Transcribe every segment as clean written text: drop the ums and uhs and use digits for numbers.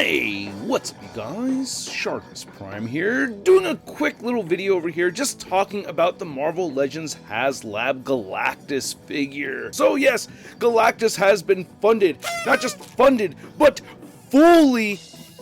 Hey, what's up you guys? ShartimusPrime here, doing a quick little video over here just talking about the Marvel Legends Haslab Galactus figure. So yes, Galactus has been funded, not just funded, but fully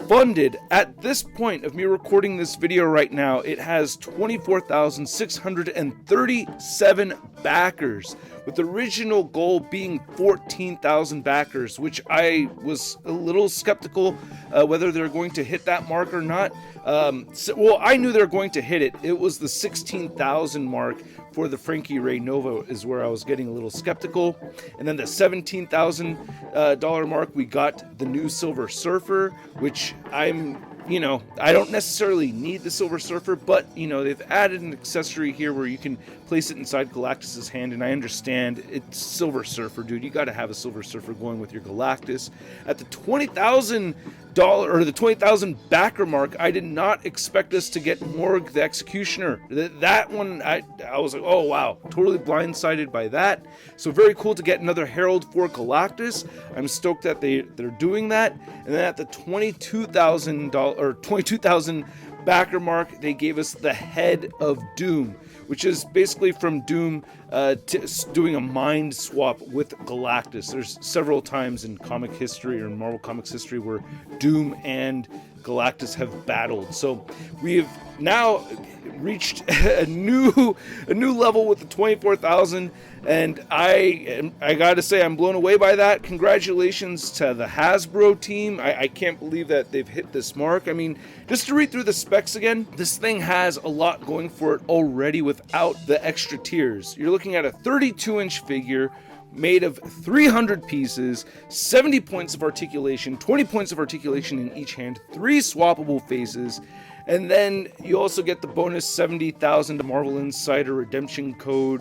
funded. At this point of me recording this video right now, it has 24,637 backers, with the original goal being 14,000 backers, which I was a little skeptical whether they're going to hit that mark or not. Well, I knew they were going to hit it. It was the 16,000 mark for the Frankie Ray Nova is where I was getting a little skeptical. And then the $17,000 mark, we got the new Silver Surfer, which I don't necessarily need the Silver Surfer, but, they've added an accessory here where you can place it inside Galactus's hand, and I understand it's Silver Surfer, dude. You got to have a Silver Surfer going with your Galactus. At the $20,000 or the 20,000 backer mark, I did not expect us to get Morg the Executioner. That one, I was like, oh wow, totally blindsided by that. So very cool to get another Herald for Galactus. I'm stoked that they're doing that. And then at the $22,000 or 22,000 backer mark, they gave us the Head of Doom, which is basically from Doom doing a mind swap with Galactus. There's several times in comic history or in Marvel Comics history where Doom and Galactus have battled. So we have now reached a new level with the 24,000, and I gotta say I'm blown away by that. Congratulations to the Hasbro team. I can't believe that they've hit this mark. I mean, just to read through the specs again, this thing has a lot going for it already without the extra tiers. You're looking at a 32-inch figure made of 300 pieces, 70 points of articulation, 20 points of articulation in each hand, 3 swappable faces, and then you also get the bonus 70,000 Marvel Insider redemption code,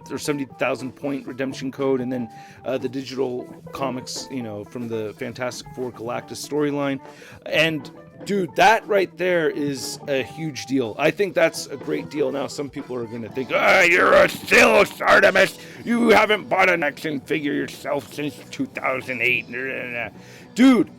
or 70,000 point redemption code, and then the digital comics, from the Fantastic Four Galactus storyline. And dude, that right there is a huge deal. I think that's a great deal. Now, some people are going to think, you're a still Artemis. You haven't bought an action figure yourself since 2008. Dude,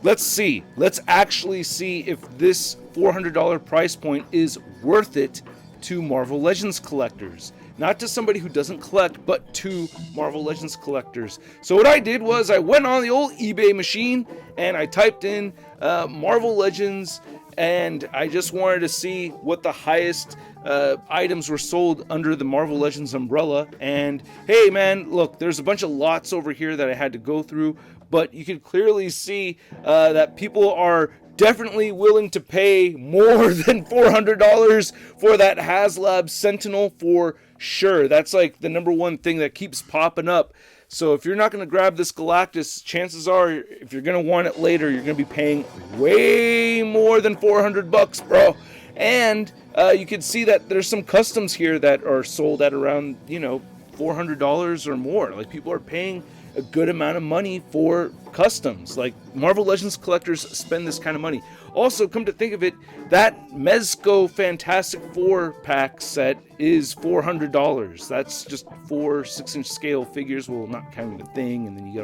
let's see. Let's actually see if this $400 price point is worth it to Marvel Legends collectors. Not to somebody who doesn't collect, but to Marvel Legends collectors. So what I did was I went on the old eBay machine and I typed in Marvel Legends, and I just wanted to see what the highest items were sold under the Marvel Legends umbrella. And hey man, look, there's a bunch of lots over here that I had to go through, but you can clearly see that people are definitely willing to pay more than $400 for that Haslab Sentinel for sure. That's like the number one thing that keeps popping up. So if you're not going to grab this Galactus, chances are, if you're going to want it later, you're going to be paying way more than $400, bro. And you can see that there's some customs here that are sold at around, $400 or more. Like, people are paying a good amount of money for customs. Like, Marvel Legends collectors spend this kind of money. Also, come to think of it, that Mezco Fantastic Four pack set is $400. That's just 4 6-inch scale figures, well, not counting the thing, and then you get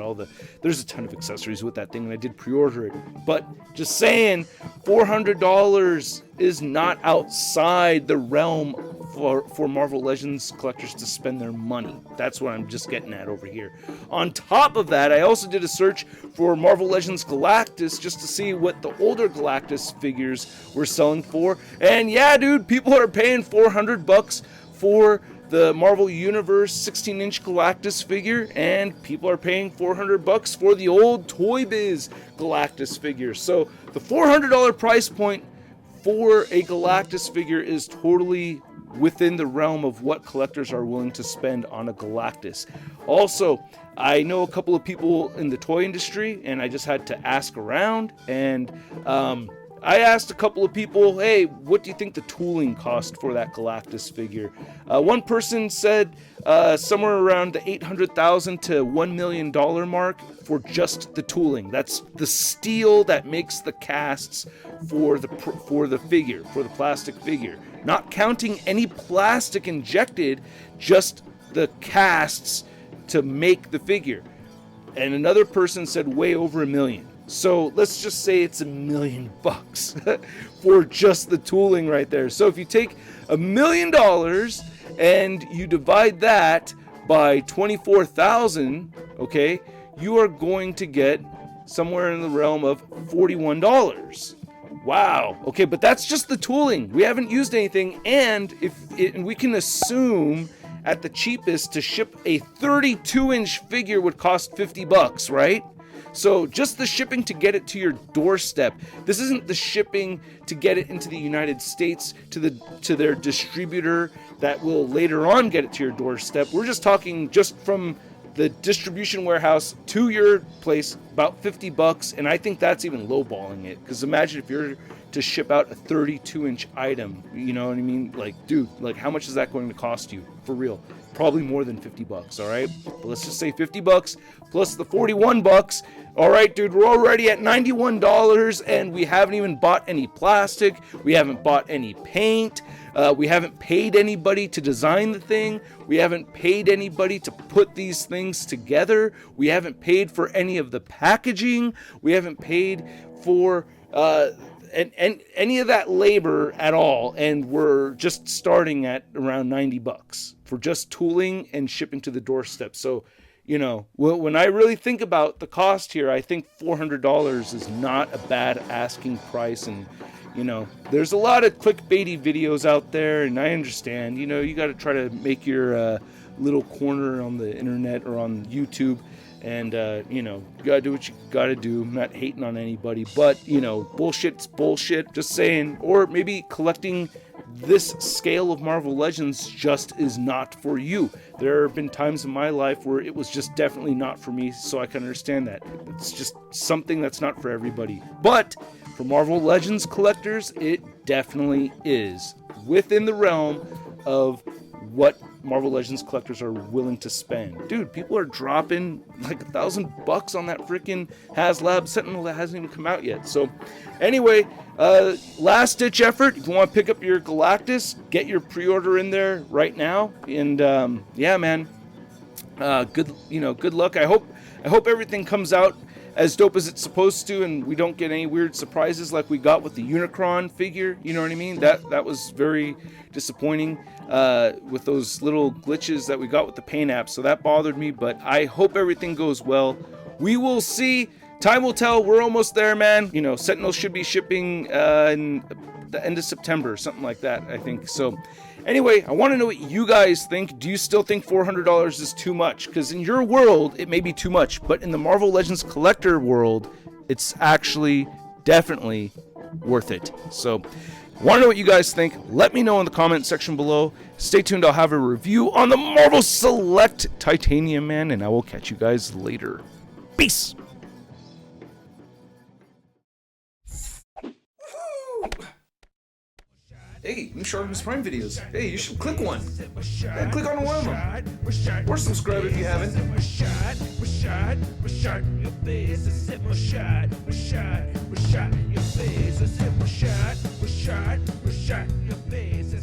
there's a ton of accessories with that thing, and I did pre-order it. But just saying, $400 is not outside the realm for Marvel Legends collectors to spend their money. That's what I'm just getting at over here. On top of that, I also did a search for Marvel Legends Galactus just to see what the older Galactus figures were selling for. And yeah, dude, people are paying $400 for the Marvel Universe 16-inch Galactus figure, and people are paying $400 for the old Toy Biz Galactus figure. So the $400 price point for a Galactus figure is totally within the realm of what collectors are willing to spend on a Galactus. Also, I know a couple of people in the toy industry, and I just had to ask around, and I asked a couple of people, hey, what do you think the tooling cost for that Galactus figure? One person said somewhere around the $800,000 to $1 million mark for just the tooling. That's the steel that makes the casts for the figure, for the plastic figure. Not counting any plastic injected, just the casts to make the figure. And another person said way over $1 million. So let's just say it's $1 million for just the tooling right there. So if you take $1 million and you divide that by 24,000, okay, you are going to get somewhere in the realm of $41. Wow. Okay, but that's just the tooling. We haven't used anything, and we can assume at the cheapest to ship a 32-inch figure would cost $50, right? So just the shipping to get it to your doorstep. This isn't the shipping to get it into the United States to their distributor that will later on get it to your doorstep. We're just talking just from the distribution warehouse to your place, about $50, and I think that's even lowballing it. Because imagine if you're to ship out a 32-inch item, you know what I mean? Like, dude, like how much is that going to cost you? For real, probably more than $50, all right? But let's just say $50 plus the $41. All right, dude, we're already at $91, and we haven't even bought any plastic. We haven't bought any paint. We haven't paid anybody to design the thing. We haven't paid anybody to put these things together. We haven't paid for any of the packaging. We haven't paid for and any of that labor at all. And we're just starting at around $90 for just tooling and shipping to the doorstep. So, you know, when I really think about the cost here, I think $400 is not a bad asking price. And, you know, there's a lot of clickbaity videos out there, and I understand, you know, you got to try to make your little corner on the internet or on YouTube. And, you know, you got to do what you got to do. I'm not hating on anybody, but, you know, bullshit's bullshit. Just saying. Or maybe collecting this scale of Marvel Legends just is not for you. There have been times in my life where it was just definitely not for me, so I can understand that. It's just something that's not for everybody. But for Marvel Legends collectors, it definitely is within the realm of what Marvel Legends collectors are willing to spend. Dude, people are dropping like $1,000 on that freaking Haslab Sentinel that hasn't even come out yet. So anyway, last ditch effort. If you want to pick up your Galactus, get your pre-order in there right now. And yeah, man, good luck. I hope everything comes out as dope as it's supposed to, and we don't get any weird surprises like we got with the Unicron figure. You know what I mean? That was very disappointing with those little glitches that we got with the paint app. So that bothered me, but I hope everything goes well. We will see. Time will tell. We're almost there, man. You know, Sentinel should be shipping in the end of September, something like that, I think. So anyway, I want to know what you guys think. Do you still think $400 is too much? Because in your world, it may be too much, but in the Marvel Legends collector world, it's actually definitely worth it. So want to know what you guys think? Let me know in the comment section below. Stay tuned. I'll have a review on the Marvel Select Titanium Man, and I will catch you guys later. Peace. Hey, new ShartimusPrime videos. Hey, you should click one. Yeah, click on one of them. Or subscribe if you haven't. Your face.